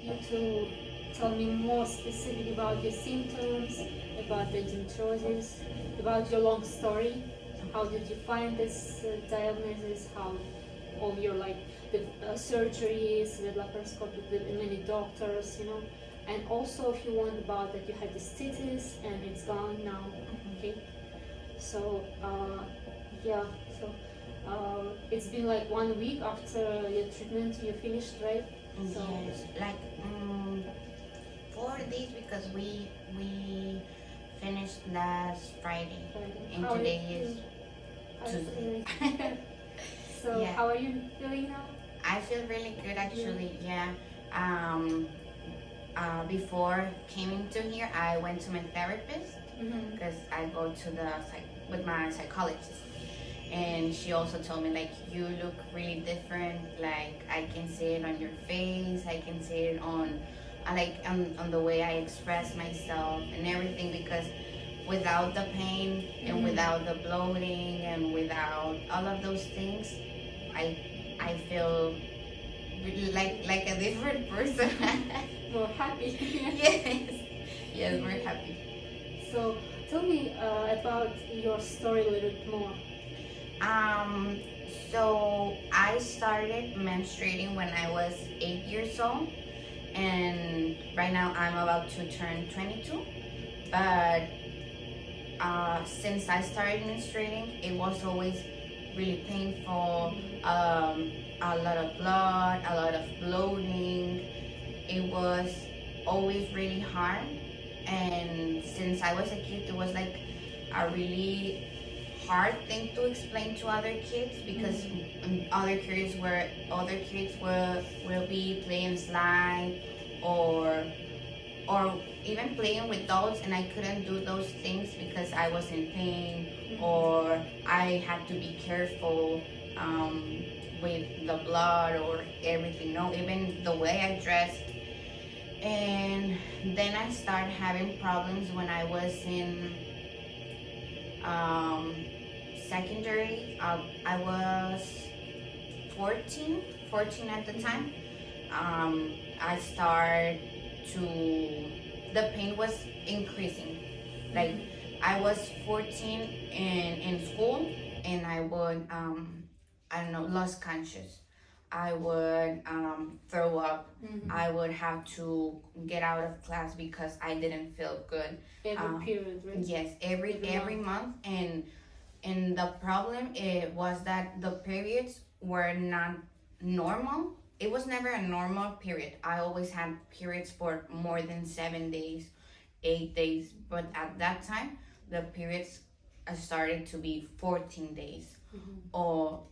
you to tell me more specific about your symptoms, about the endometriosis, about your long story. How did you find this diagnosis? How all your the surgeries, the laparoscopy, the many doctors, and also if you want about that you had the status and it's gone now. Okay, so yeah, so it's been like 1 week after your treatment you finished, right? So, yes, like 4 days because we finished last Friday, and today is Tuesday. So Yeah. how are you feeling now? I feel really good actually. Yeah. Before coming to here, I went to my therapist because I go to the with my psychologist, and she also told me like you look really different. Like I can see it on your face. I can see it on the way I express myself and everything, because without the pain and without the bloating and without all of those things, I feel really like a different person. More happy. Yes, we're happy. So tell me about your story a little bit more. So I started menstruating when I was 8 years old, and right now I'm about to turn 22. But since I started menstruating, it was always really painful, a lot of blood, a lot of bloating. It was always really hard, and since I was a kid, it was like a really hard thing to explain to other kids, because other kids will be playing slide or even playing with dolls, and I couldn't do those things because I was in pain, or I had to be careful with the blood or everything. No, even the way I dressed. And then I started having problems when I was in secondary. I was 14 at the time. I started the pain was increasing. Like I was 14 in school, and I would I don't know, lost conscious. I would throw up. I would have to get out of class because I didn't feel good. Every period, right? Yes, every month. And the problem was that the periods were not normal. It was never a normal period. I always had periods for more than 7 days, 8 days. But at that time, the periods started to be 14 days or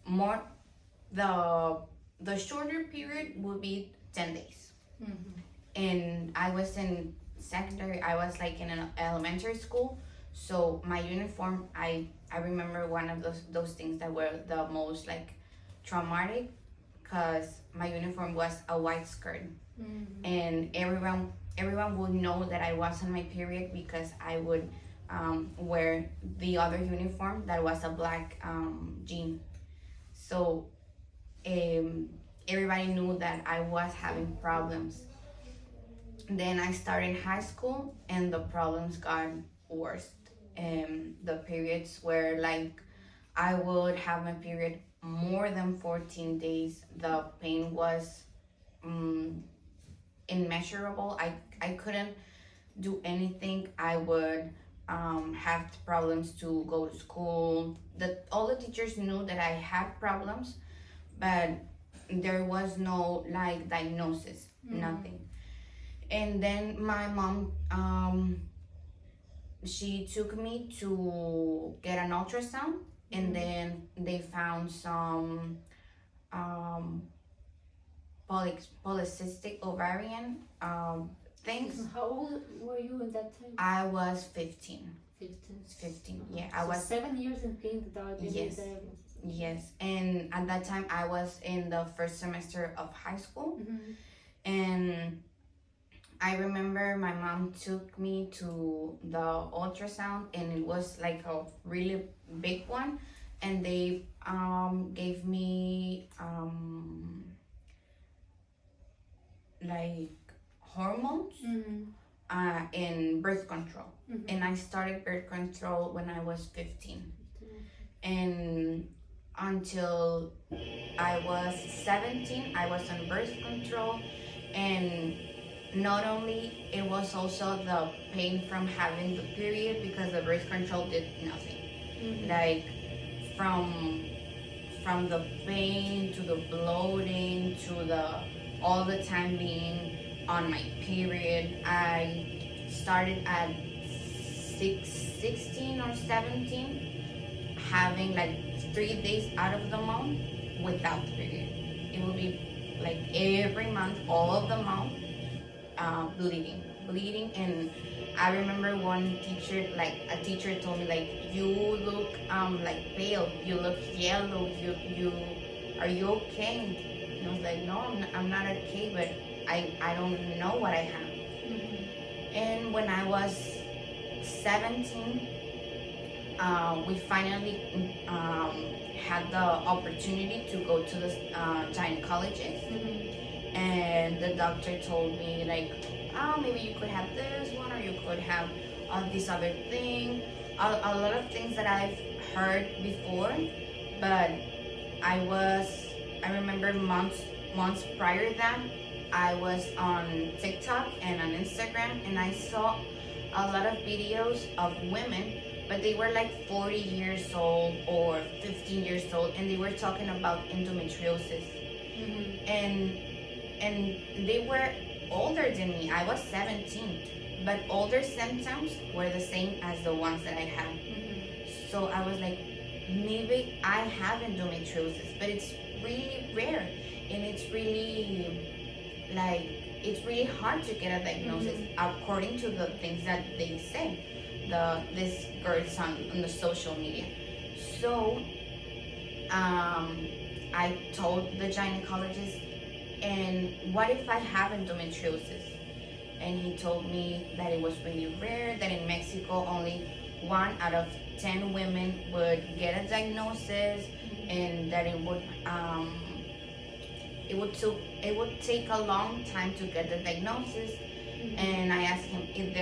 more. The shorter period would be 10 days. And I was in secondary. I was like in an elementary school. So my uniform, I remember one of those things that were the most like traumatic, because my uniform was a white skirt, and everyone would know that I was on my period because I would wear the other uniform that was a black jean. So everybody knew that I was having problems. Then I started high school, and the problems got worse. The periods were like, I would have my period more than 14 days. The pain was immeasurable. I couldn't do anything. I would have problems to go to school. All the teachers knew that I had problems, but there was no like diagnosis, nothing. And then my mom, she took me to get an ultrasound, and then they found some polycystic ovarian things. How old were you at that time? I was 15. 15. Yeah, So I was 7 years in pain without any Yes. diagnosis. Yes, and at that time I was in the first semester of high school, and I remember my mom took me to the ultrasound, and it was like a really big one, and they gave me hormones and birth control. And I started birth control when I was 15. And until I was 17, I was on birth control. And not only, it was also the pain from having the period, because the birth control did nothing. Like from the pain to the bloating to the all the time being on my period. I started at 16 or 17, having like 3 days out of the month without the period. It will be like every month, all of the month, bleeding. And I remember one teacher, like a teacher told me, like, you look like pale, you look yellow, you are you okay? And I was like, no, I'm not okay, but I don't know what I have. And when I was 17, we finally had the opportunity to go to the gynecologist. And the doctor told me, like, oh, maybe you could have this one, or you could have this other thing. A lot of things that I've heard before, but I remember months prior to that, I was on TikTok and on Instagram, and I saw a lot of videos of women, but they were like 40 years old or 15 years old, and they were talking about endometriosis. And they were older than me. I was 17, but older symptoms were the same as the ones that I had. So I was like, maybe I have endometriosis, but it's really rare, and it's really hard to get a diagnosis according to the things that they say, these girls on the social media. So I told the gynecologist, and what if I have endometriosis? And he told me that it was really rare, that in Mexico only 1 out of 10 women would get a diagnosis, and that it would take a long time to get the diagnosis. And I asked him if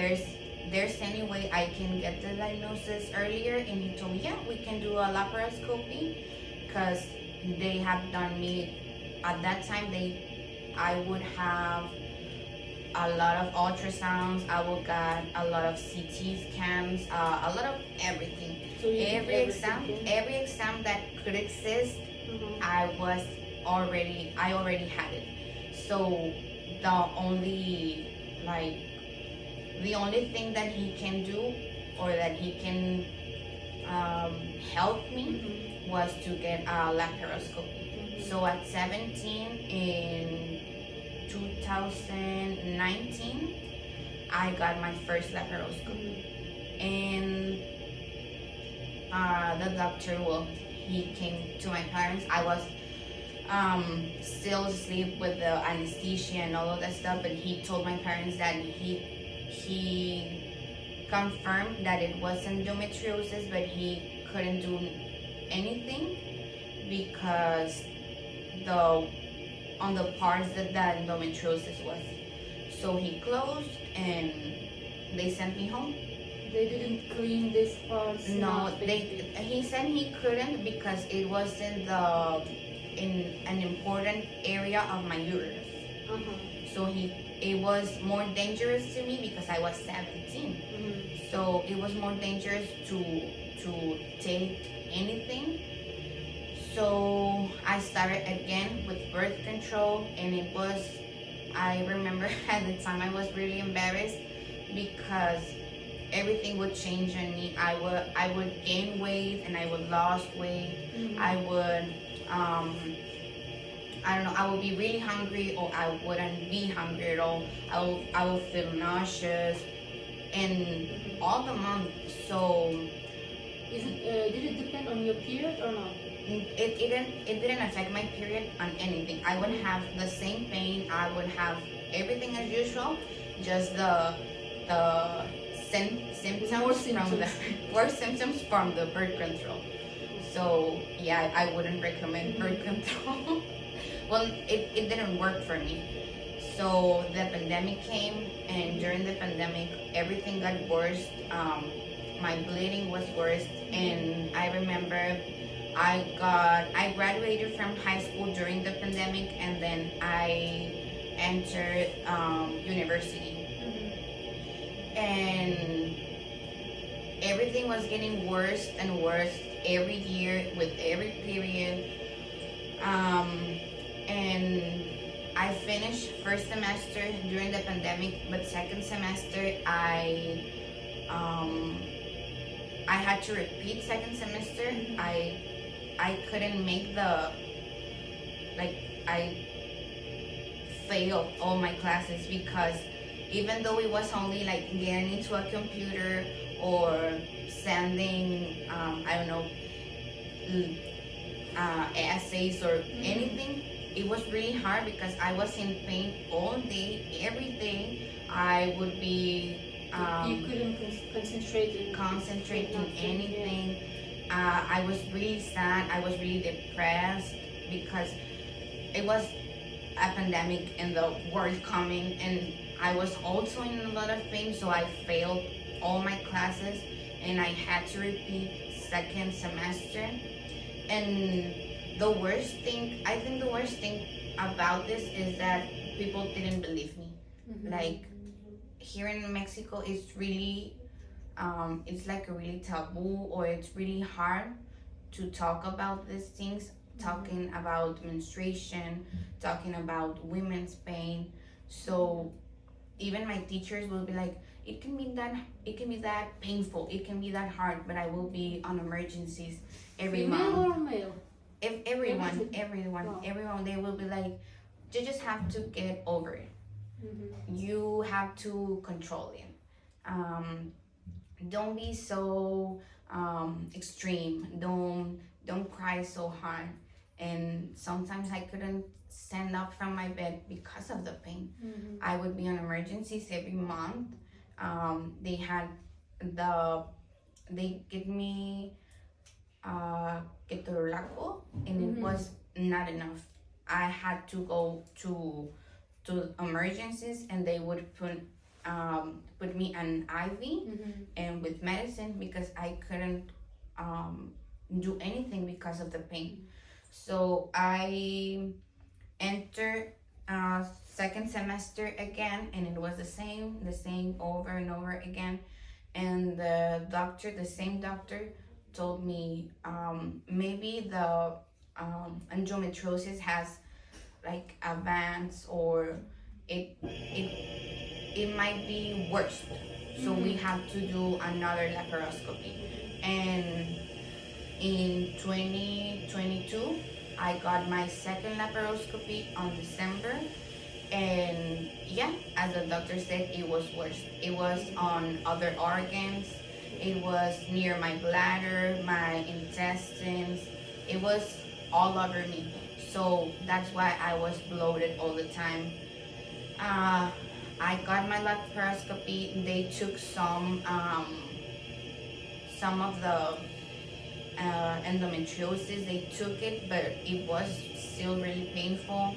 there's any way I can get the diagnosis earlier, and he told me, yeah, we can do a laparoscopy, because they have done me at that time. I would have a lot of ultrasounds, I would got a lot of CT scans, a lot of everything. So every exam that could exist, I already had it. So the only thing that he can do, or that he can help me, was to get a laparoscopy. So at 17, in 2019, I got my first laparoscopy. And the doctor, he came to my parents. I was still asleep with the anesthesia and all of that stuff, but he told my parents that he confirmed that it was endometriosis, but he couldn't do anything because on the parts that endometriosis was. So he closed, and they sent me home. They didn't clean this parts? No, he said he couldn't because it was in an important area of my uterus. So it was more dangerous to me because I was 17. So it was more dangerous to take anything. So I started again with birth control, and I remember at the time I was really embarrassed because everything would change on me. I would gain weight, and I would lose weight. I would I would be really hungry, or I wouldn't be hungry at all. I would feel nauseous, and all the month. So did it depend on your period or not? It didn't affect my period on anything. I would have the same pain. I would have everything as usual, just the worst symptoms from the birth control. So yeah, I wouldn't recommend birth control. Well, it didn't work for me. So the pandemic came, and during the pandemic, everything got worse. My bleeding was worse, and I remember I graduated from high school during the pandemic, and then I entered university, and everything was getting worse and worse every year with every period. And I finished first semester during the pandemic, but second semester I had to repeat second semester. I couldn't make I failed all my classes because even though it was only like getting into a computer or sending I don't know essays or anything, it was really hard because I was in pain all day, every day. I would be you couldn't concentrate on anything. I was really sad. I was really depressed because it was a pandemic and the world coming, and I was also in a lot of pain, so I failed all my classes and I had to repeat second semester. And I think the worst thing about this is that people didn't believe me. Like here in Mexico, it's really it's like a really taboo, or it's really hard to talk about these things, talking about menstruation, talking about women's pain. So even my teachers will be like, it can be that painful, it can be that hard, but I will be on emergencies every Female month. or male? Everyone, Wow. everyone, they will be like, you just have to get over it. You have to control it. Don't be so extreme. Don't cry so hard. And sometimes I couldn't stand up from my bed because of the pain. I would be on emergencies every month. They give me ketorolaco, and it was not enough. I had to go to emergencies, and they would put me an IV and with medicine because I couldn't do anything because of the pain. So I entered second semester again, and it was the same over and over again. And the same doctor told me maybe the endometriosis has like advanced, or it might be worse. So we have to do another laparoscopy. And in 2022, I got my second laparoscopy on December. And yeah, as the doctor said, it was worse. It was on other organs. It was near my bladder, my intestines. It was all over me. So that's why I was bloated all the time. I got my laparoscopy. They took some of the endometriosis. They took it, but it was still really painful.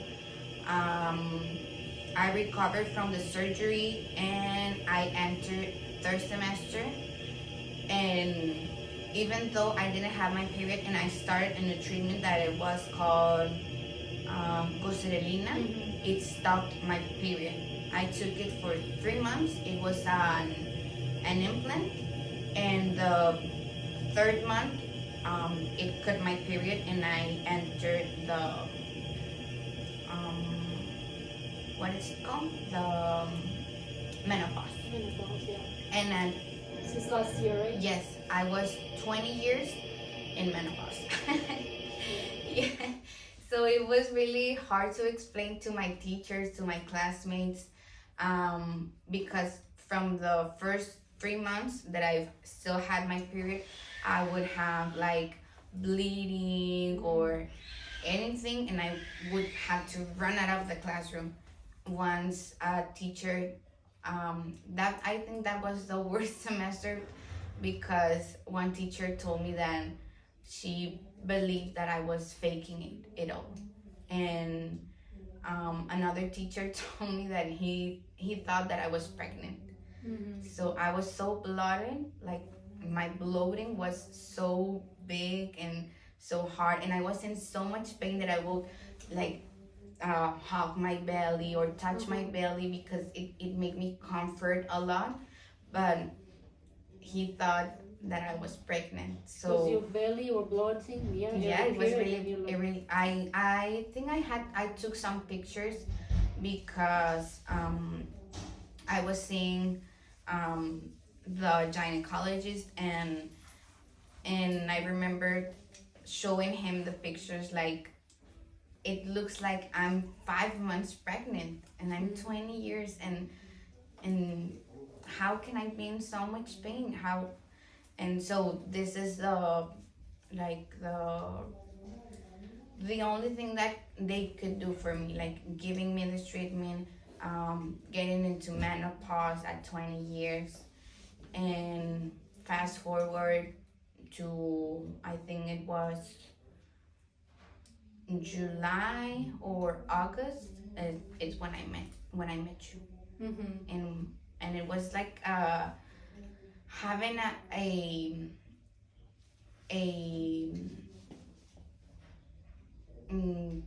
I recovered from the surgery, and I entered third semester. And even though I didn't have my period, and I started in a treatment that it was called goserelina, it stopped my period. I took it for 3 months. It was an implant, and the third month it cut my period, and I entered the what is it called? The menopause. Yeah. And then This is last year, right? yes, I was 20 years in menopause. Yeah. So it was really hard to explain to my teachers, to my classmates, because from the first 3 months that I've still had my period, I would have like bleeding or anything, and I would have to run out of the classroom. Once a teacher, that I think that was the worst semester, because one teacher told me that she believed that I was faking it all. And another teacher told me that he thought that I was pregnant. So I was so bloated, like my bloating was so big and so hard, and I was in so much pain that I would like hug my belly or touch my belly because it made me comfort a lot. But he thought that I was pregnant. So was your belly or bloating? yeah, it was really I think I took some pictures because I was seeing the gynecologist, and I remember showing him the pictures, like it looks like I'm 5 months pregnant and I'm 20 years, and how can I be in so much pain? How? And so this is the only thing that they could do for me, like giving me this treatment, getting into menopause at 20 years, and fast forward to, I think it was July or August, it's when I met you. And it was like having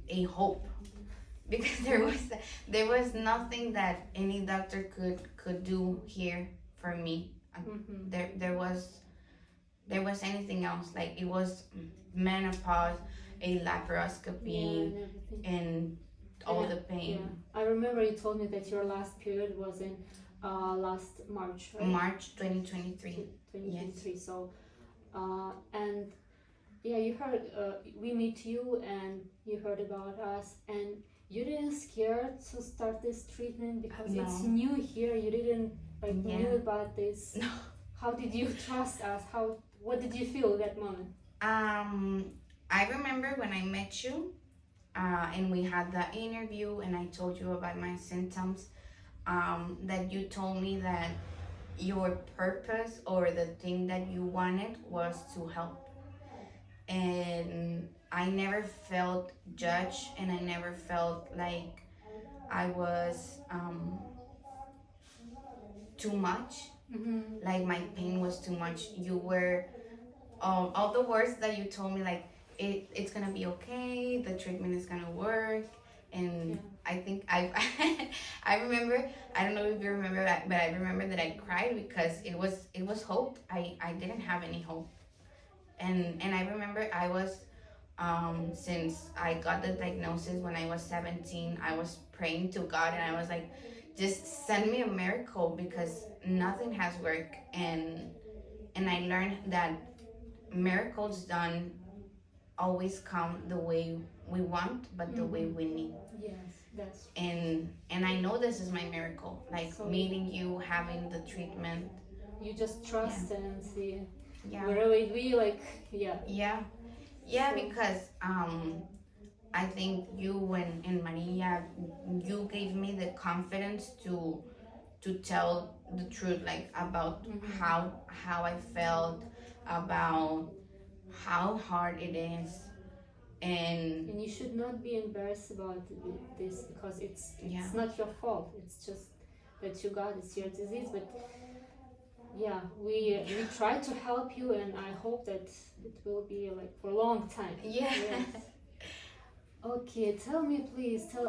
a hope, because there was nothing that any doctor could do here for me. There was anything else, like it was menopause, a laparoscopy, and all the pain. Yeah. I remember you told me that your last period was in last March, right? March 2023. 2023. Yes. So and yeah, you heard we meet you and you heard about us, and you didn't scared to start this treatment because it's new here. You didn't knew about this. No. How did you trust us? What did you feel at that moment? I remember when I met you, and we had the interview, and I told you about my symptoms, that you told me that your purpose or the thing that you wanted was to help. And I never felt judged, and I never felt like I was too much. Like my pain was too much. You were all the words that you told me, like it's gonna be okay, the treatment is gonna work. And I think I remember, I don't know if you remember that, but I remember that I cried because it was hope. I didn't have any hope. And I remember I was since I got the diagnosis when I was 17, I was praying to God, and I was like, just send me a miracle, because nothing has worked. And I learned that miracles don't always come the way we want, but the way we need. Yes, that's true. And I know this is my miracle, like so, meeting you, having the treatment. You just trust and see. Yeah. We like, so, because I think you and Maria, you gave me the confidence to tell the truth, like about how I felt, about how hard it is. And you should not be embarrassed about this, because it's not your fault. It's just that you got this your disease. But we try to help you, and I hope that it will be like for a long time. Yes. Okay, tell me please, tell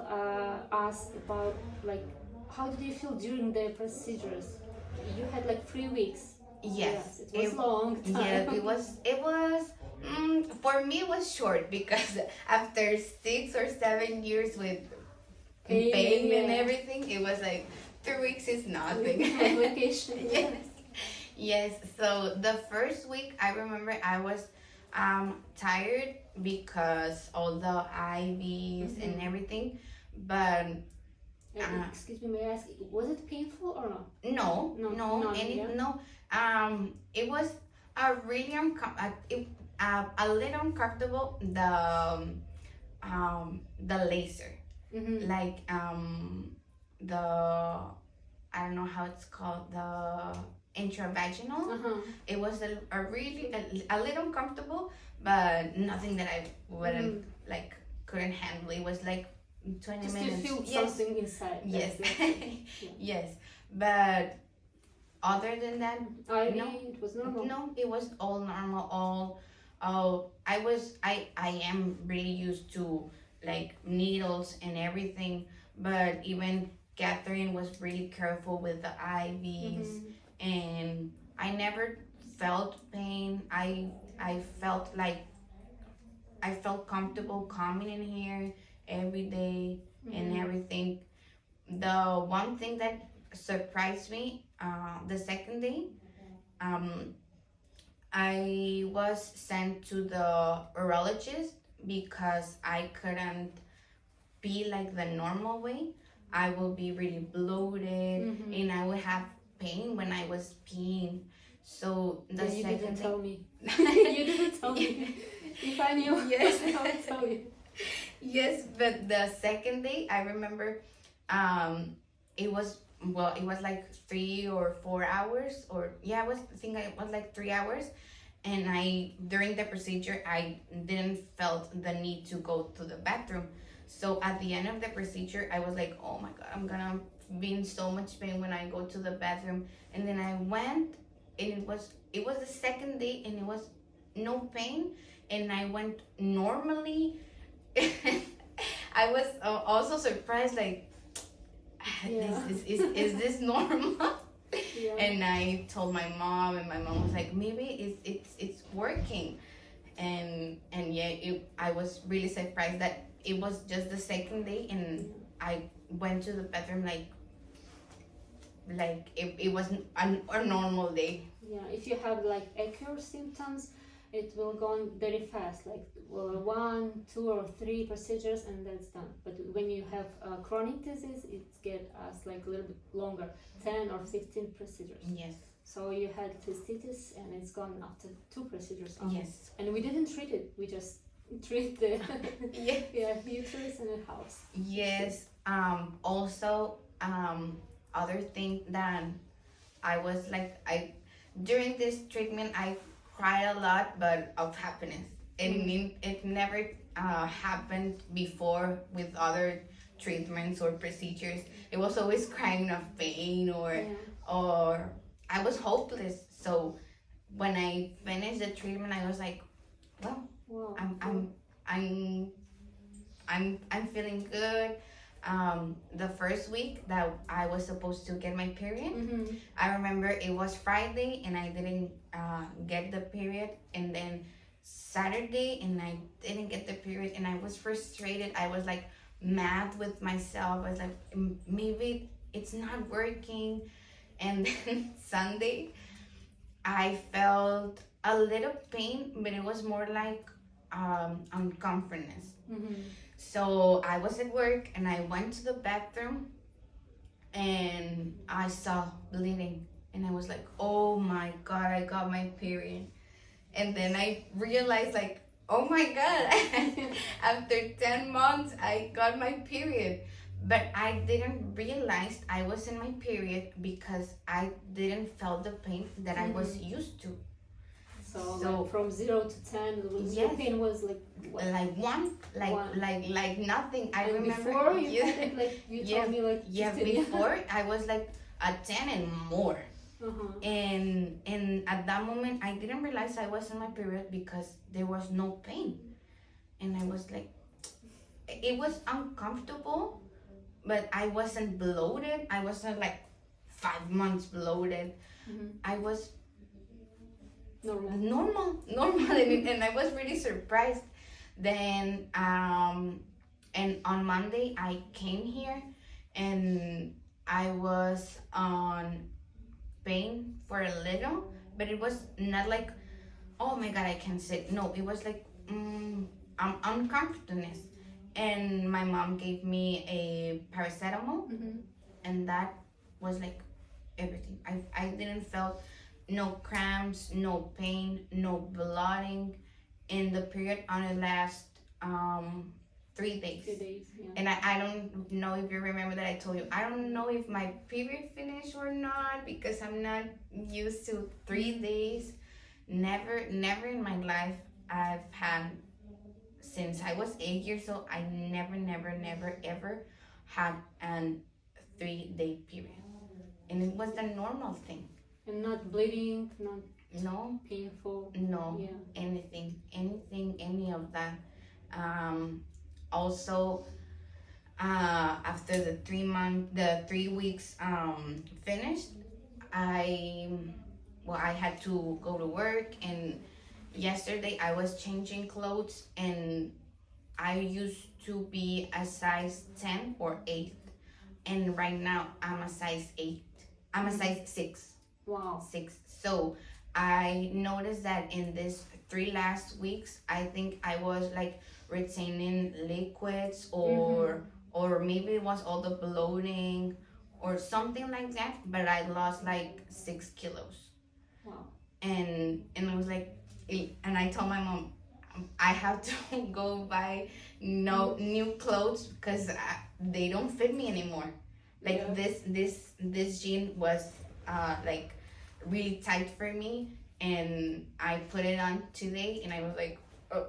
us about like how did you feel during the procedures? You had like 3 weeks. Yes, it was long time. Yeah, it was. For me, it was short, because after 6 or 7 years with pain and everything, it was like 3 weeks is nothing. Vacation. Yes. So the first week, I remember I was tired because all the IVs and everything, but. Excuse me, may I ask, was it painful or not? No. It was a really a little uncomfortable. The laser, like the, I don't know how it's called, the intravaginal. It was a really a little uncomfortable, but nothing that I wouldn't like couldn't handle. It was like 20 Just minutes. you feel Yes. something inside. Yes. Yeah. Yes. But other than that, I no. mean, it was normal. No, it was all normal. I am really used to like needles and everything, but even Catherine was really careful with the IVs, and I never felt pain. I felt like I felt comfortable coming in here every day and everything. The one thing that surprised me, the second day, I was sent to the urologist because I couldn't be like the normal way. I will be really bloated and I would have pain when I was peeing. So the Yeah, you second didn't day, tell me. You didn't tell me. If I knew, Yes. I would tell you. yes, but the second day I remember, it was like 3 or 4 hours, or yeah, I think it was like 3 hours, and during the procedure I didn't felt the need to go to the bathroom. So at the end of the procedure I was like, oh my god, I'm gonna be in so much pain when I go to the bathroom. And then I went, and it was the second day and it was no pain, and I went normally. I was also surprised, like, Yeah. is this normal? Yeah. And I told my mom, and my mom was like, maybe it's working. And yeah, I was really surprised that it was just the second day, and I went to the bathroom like it wasn't a normal day. Yeah, if you have like acute symptoms, it will go on very fast, like 1, 2, or 3 procedures, and that's done. But when you have chronic disease, it get us like a little bit longer, 10 or 15 procedures. Yes. So you had cystitis, and it's gone after 2 procedures. Only. Yes. And we didn't treat it. We just treat the Yeah. uterus and the house. Yes. Also, other thing that I was like, during this treatment I cried a lot, but of happiness. And it never happened before with other treatments or procedures. It was always crying of pain or I was hopeless. So when I finished the treatment, I was like, well, Wow. I'm feeling good. The first week that I was supposed to get my period, I remember it was Friday and I didn't get the period, and then Saturday and I didn't get the period, and I was frustrated. I was like mad with myself. I was like, maybe it's not working. And then Sunday I felt a little pain, but it was more like uncomfortness. So I was at work and I went to the bathroom and I saw bleeding, and I was like, oh my god, I got my period. And then I realized, like, oh my god, after 10 months I got my period. But I didn't realize I was in my period because I didn't feel the pain that I was used to. So like from 0 to 10, the pain was like what? Like one, like nothing. I And remember before you had it, like you told me, like before I was like a 10 and more. And at that moment I didn't realize I was in my period because there was no pain, and I was like, it was uncomfortable, but I wasn't bloated. I wasn't like 5 months bloated. I was normal and I was really surprised. Then and on Monday I came here and I was on pain for a little, but it was not like, oh my god, I can't sit. No, it was like uncomfortableness. And my mom gave me a paracetamol, and that was like everything. I didn't feel no cramps, no pain, no bloating in the period on the last 3 days. 3 days, yeah. And I don't know if you remember that I told you, I don't know if my period finished or not because I'm not used to 3 days. Never in my life I've had since I was 8 years old, I never ever had an 3-day period, and it was the normal thing. And not bleeding, not No, painful. no, Yeah. anything, any of that. Also, after the 3 weeks finished, I had to go to work, and yesterday I was changing clothes, and I used to be a size 10 or 8, and right now I'm a size 8. I'm a size 6. Wow. 6. So I noticed that in this 3 last weeks, I think I was like retaining liquids, or maybe it was all the bloating or something like that, but I lost like 6 kilos. Wow. And I was like, and I told my mom, I have to go buy new clothes because they don't fit me anymore. Like this jean was like really tight for me, and I put it on today, and I was like, oh,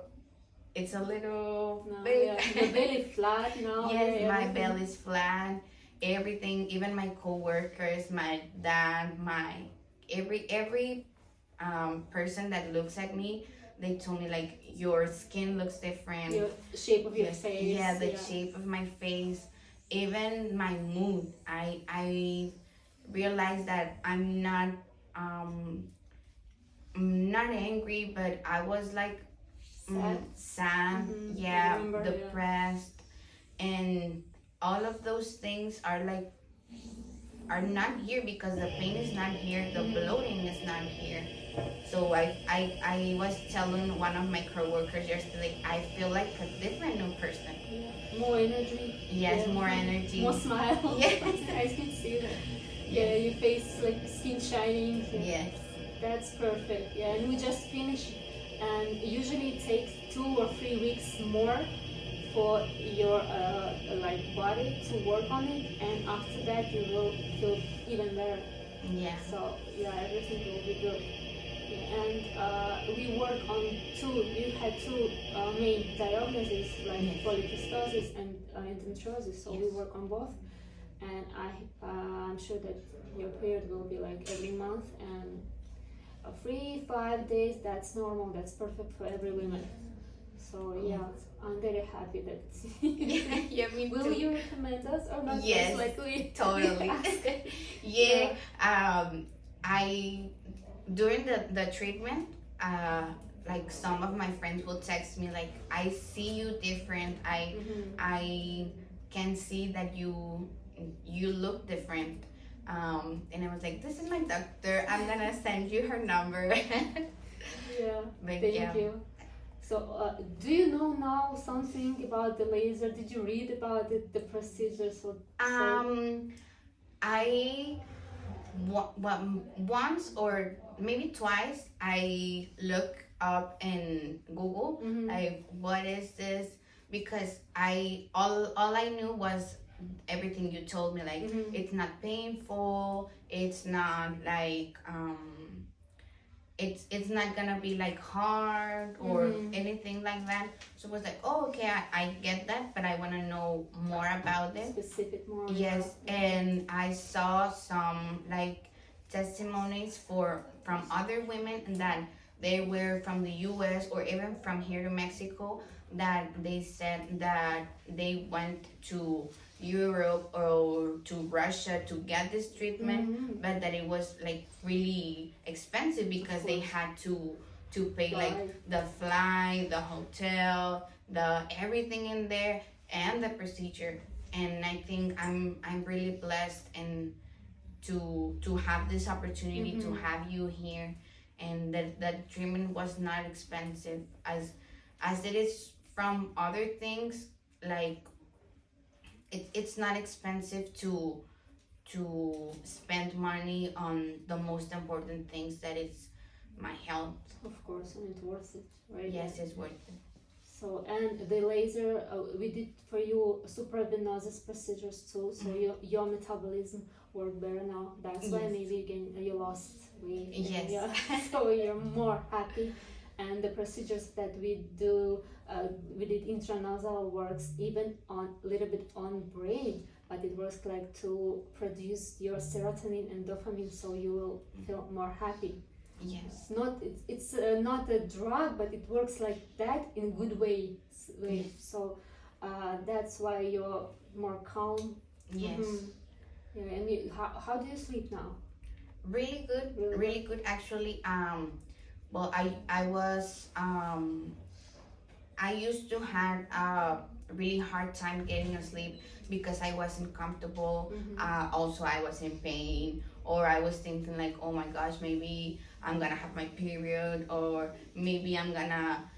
it's a little big. Yeah. The belly flat now. Yes, my belly's flat. Everything, even my coworkers, my dad, my every person that looks at me, they told me like, your skin looks different. Your shape of your face. Yeah, the shape of my face, even my mood. I realized that I'm not angry, but I was like sad, yeah, depressed, and all of those things are not here because the pain is not here, the bloating is not here. So I was telling one of my coworkers yesterday, I feel like a different new person. Yeah. More energy. Yes, more energy. More smile. Yes. I can see that. Yeah, your face like skin shining. Yes. That's perfect. Yeah, and we just finished, and usually it takes 2 or 3 weeks more for your like body to work on it, and after that you will feel even better. Yeah. So yeah, everything will be good. Yeah, and we work on you had two main diagnoses, like polycystic and endometriosis. So we work on both, and I'm sure that your period will be like every month, and 3-5 days, that's normal, that's perfect for every woman. So yeah, I'm very happy that Yeah, me will too. you recommend us or not? Yes, Like we totally. Yeah, I during the treatment, like some of my friends will text me like, I see you different. I can see that you look different. And I was like, this is my doctor. I'm gonna send you her number. Yeah, But thank you. So, do you know now something about the laser? Did you read about it, the procedure? Once or maybe twice, I look up in Google, like, what is this? Because all I knew was everything you told me, like, it's not painful, it's not like it's not gonna be like hard or anything like that. So it was like, oh, okay, I get that, but I want to know more about it. Specific more. Yes, and I saw some like testimonies from other women that they were from the US or even from here to Mexico, that they said that they went to Europe or to Russia to get this treatment, but that it was like really expensive because they had to pay like the flight, the hotel, the everything in there, and the procedure. And I think I'm really blessed and to have this opportunity to have you here, and that treatment was not expensive as it is from other things. Like it's not expensive to spend money on the most important things, that is my health. Of course, and it's worth it, right? Yes, it's worth it. So, and the laser, we did for you supravenosis procedures too, so your metabolism worked better now. That's why maybe you lost weight. Yes. Yeah. So you're more happy. and the procedures that we do with it intranasal works even on little bit on brain, but it works like to produce your serotonin and dopamine, so you will feel more happy. Yes. It's not a drug, but it works like that in good way. Yes. So that's why you're more calm. Yes. Yeah, and how do you sleep now? Really good. Really good actually. Well, I was I used to have a really hard time getting asleep because I wasn't comfortable. Also, I was in pain, or I was thinking like, oh my gosh, maybe I'm gonna have my period, or maybe I'm gonna.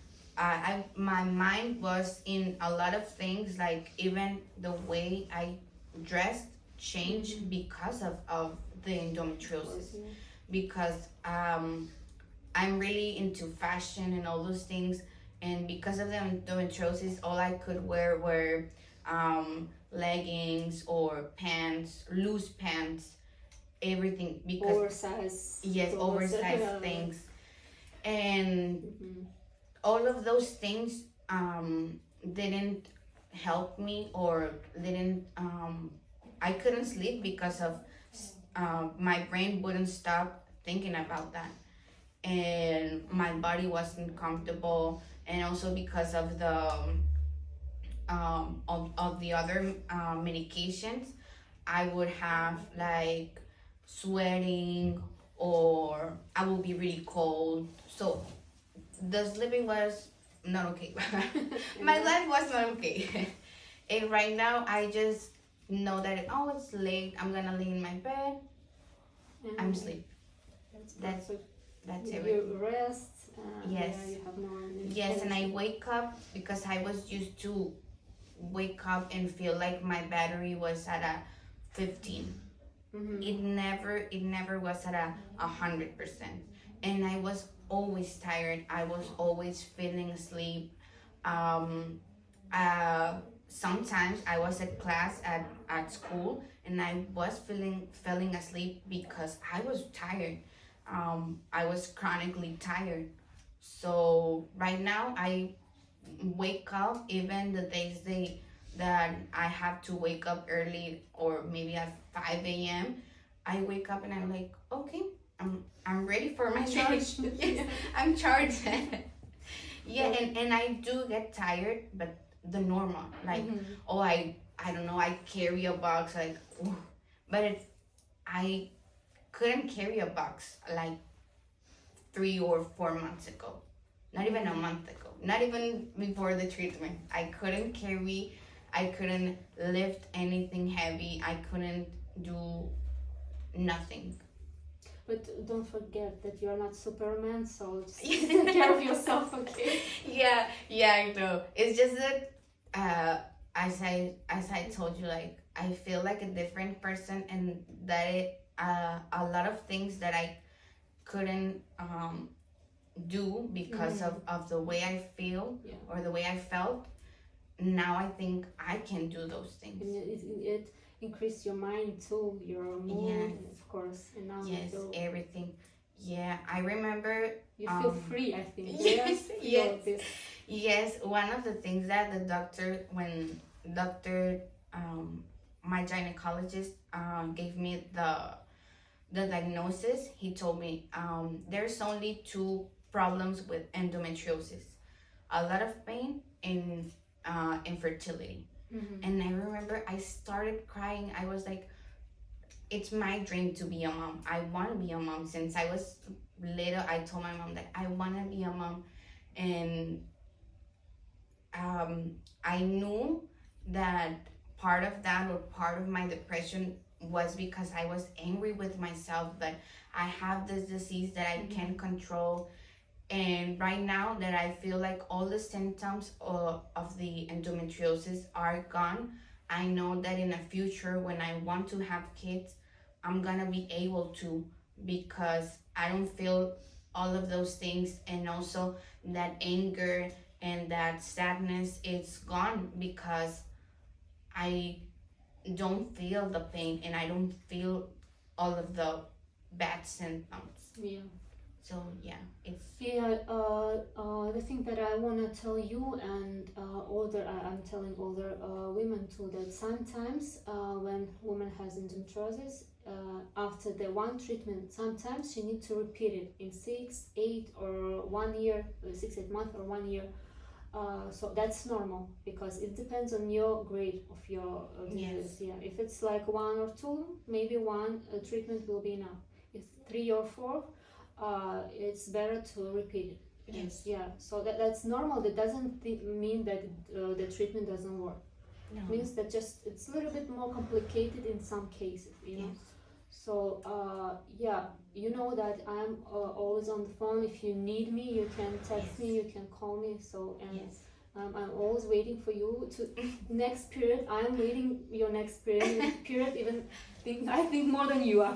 My mind was in a lot of things, like even the way I dressed changed because of the endometriosis. Because I'm really into fashion and all those things, and because of the endometriosis, all I could wear were leggings or pants, loose pants, everything. Because oversized. yes, oversized things, and all of those things didn't help me, or didn't. I couldn't sleep because of my brain wouldn't stop thinking about that, and my body wasn't comfortable, and also because of the of the other medications, I would have like sweating, or I would be really cold. So the sleeping was not okay. My life was not okay. And right now I just know that it's late, I'm gonna lay in my bed, I'm asleep. That's everything. You rest. Yes. Yeah, you have no Yes, and I wake up because I was used to wake up and feel like my battery was at a 15. It never was at a 100%, and I was always tired. I was always feeling asleep. Sometimes I was at class at school, and I was falling asleep because I was tired. I was chronically tired. So right now I wake up, even the days that I have to wake up early, or maybe at 5 a.m. I wake up and I'm like, okay, I'm ready for my charge. Yes, I'm charged. Yeah, and I do get tired, but the normal, like, I don't know, I carry a box, like, but I couldn't carry a box like 3 or 4 months ago, not even a month ago, not even before the treatment. I couldn't lift anything heavy. I couldn't do nothing. But don't forget that you are not Superman, so just take care of yourself, okay? Yeah, I know. It's just that, as I told you, like, I feel like a different person, and that a lot of things that I couldn't do because of the way I feel, or the way I felt. Now I think I can do those things. And it increase your mind too, your mood, of course, and now everything. Yeah, I remember. You feel free, I think. Yes. One of the things that the doctor, my gynecologist, gave me the diagnosis, he told me there's only 2 problems with endometriosis: a lot of pain and infertility. And I remember I started crying. I was like, it's my dream to be a mom. I want to be a mom. Since I was little, I told my mom that I want to be a mom. And I knew that part of that, or part of my depression, was because I was angry with myself that I have this disease that I can't control. And right now that I feel like all the symptoms of the endometriosis are gone, I know that in the future, when I want to have kids, I'm gonna be able to, because I don't feel all of those things. And also that anger and that sadness, it's gone, because I don't feel the pain, and I don't feel all of the bad symptoms. Yeah. So yeah, it's the thing that I want to tell you and I'm telling older women too, that sometimes when woman has endometriosis, after the one treatment, sometimes she needs to repeat it in 6, 8 or 1 year, 6, 8 months or 1 year. So that's normal because it depends on your grade of your disease. Yeah, if it's like 1 or 2, maybe one treatment will be enough. If 3 or 4, it's better to repeat it. yes, Yeah, so that's normal. That doesn't mean that the treatment doesn't work. no, It means that just it's a little bit more complicated in some cases, you know. yes, So yeah, you know that I'm always on the phone. If you need me, you can text me, you can call me. So and yes. I'm always waiting for you to next period. I'm waiting your next period. Even I think more than you are.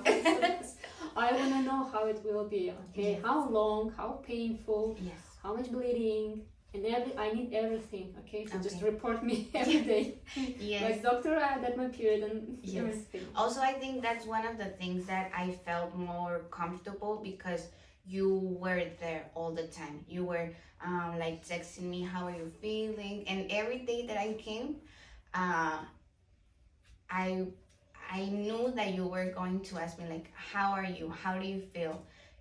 I want to know how it will be. Okay, Yes. how long, how painful, Yes. how much bleeding, and I need everything. Okay, so just Okay. report me every day. Yes. Like doctor, I had my period and Yes. everything. Also, I think that's one of the things that I felt more comfortable because you were there all the time. You were like texting me, how are you feeling? And every day that I came, I knew that you were going to ask me like, how are you? How do you feel?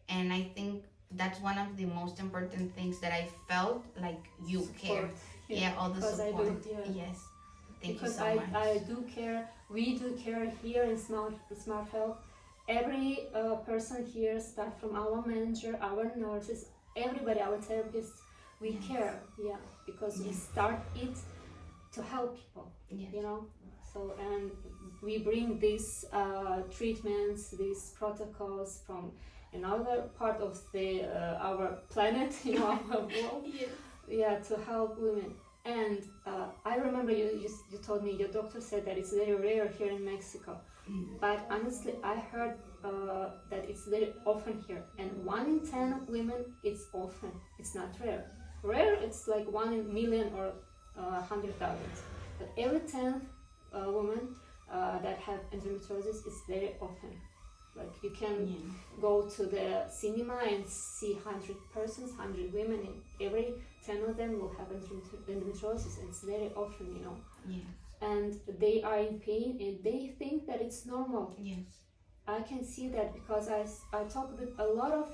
And I think that's one of the most important things that I felt like you care. Support. Yeah, all the because support. I do, yeah. Yes. Thank Because you so much. I do care. We do care here in Smart Health. Every person here, start from our manager, our nurses, everybody, our therapists, we Yes. care. Yeah, because we Yes. start it to help people. Yes. You know. So and we bring these treatments, these protocols from another part of the our planet, you know, our world. Yes. Yeah, to help women. And I remember you told me your doctor said that it's very rare here in Mexico. Mm. But honestly, I heard that it's very often here. And 1 in 10 women, it's often. It's not rare. Rare, it's like 1 in million or 100,000. But every 10th woman that have endometriosis is very often. Like you can Yeah. go to the cinema and see 100 persons, 100 women, and every 10 of them will have endometriosis. It's very often, you know. Yes. And they are in pain and they think that it's normal. Yes. I can see that because I talk with a lot of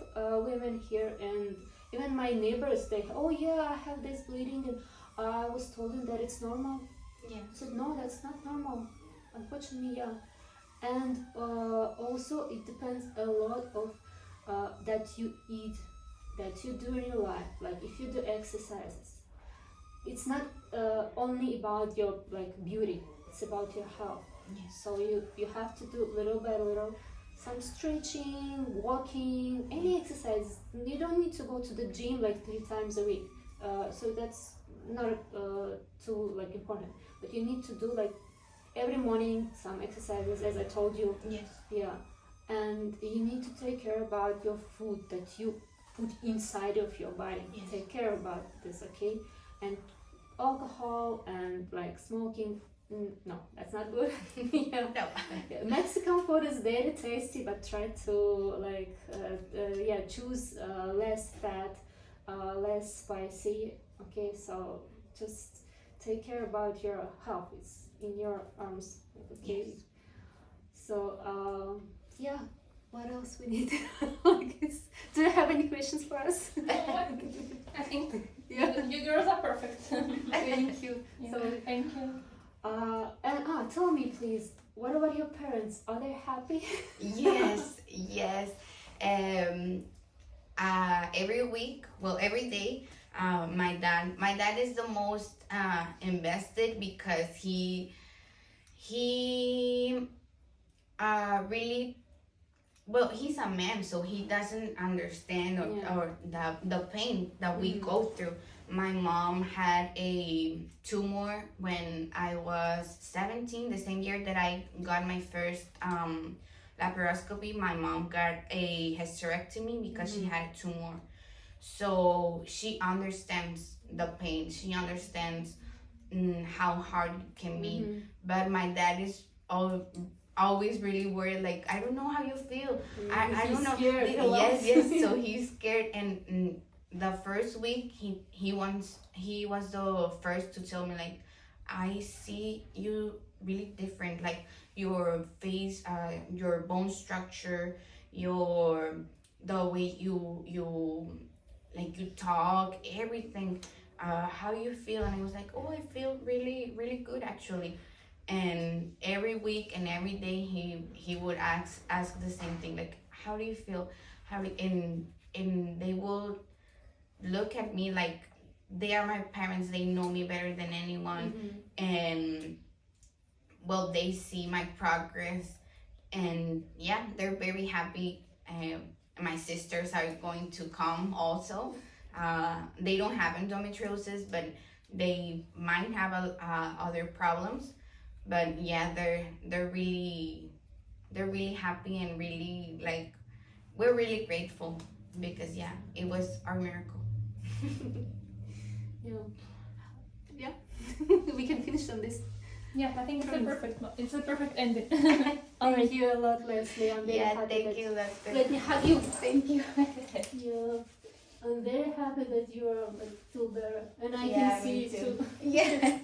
women here, and even my neighbors, they, oh yeah, I have this bleeding, and I was told them that it's normal. Yes. I said, no, that's not normal. Unfortunately, yeah. And also it depends a lot of that you eat, that you do in your life. Like if you do exercises, it's not only about your like beauty, it's about your health. Yes. So you have to do little by little some stretching, walking, any exercise. You don't need to go to the gym like 3 times a week. So that's not too like important. But you need to do like every morning some exercises, as I told you. Yes. Yeah. And you need to take care about your food that you put inside of your body. Yes. Take care about this, okay? And alcohol and like smoking, no, that's not good. Yeah. No. Yeah, Mexican food is very tasty, but try to like choose less fat, less spicy. Okay, so just take care about your health. It's in your arms. Okay. Yes. So yeah. What else we need? Like do you have any questions for us? I think Yeah. you girls are perfect. Thank you. Yeah, So thank you. and tell me please, what about your parents? Are they happy? Yes. Yes. Every week, well, every day, my dad is the most invested because he really, well, he's a man, so he doesn't understand or the pain that we go through. My mom had a tumor when I was 17, the same year that I got my first laparoscopy. My mom got a hysterectomy because she had a tumor. So she understands the pain. She understands how hard it can be. But my dad is always really worried, like, I don't know how you feel. I don't know. Scared a lot. Yes. So he's scared, and the first week he was the first to tell me, like, I see you really different, like your face, your bone structure, the way you like you talk, everything, how you feel. And I was like, oh, I feel really really good actually. And every week and every day he would ask the same thing, like, how do you feel, and they will look at me like they are my parents, they know me better than anyone. And well, they see my progress, and yeah, they're very happy. My sisters are going to come also. They don't have endometriosis, but they might have other problems. But yeah, they're really happy, and really, like, we're really grateful, because yeah, it was our miracle. Yeah. We can finish on this. Yeah, I think it's a perfect ending. Thank you a lot, Leslie. I'm very Yeah, happy thank that- you. That's good. Let me hug you. Thank you. Yeah. I'm very happy that you are, like, feel better, and I Yeah, can see me it too. too. Yeah.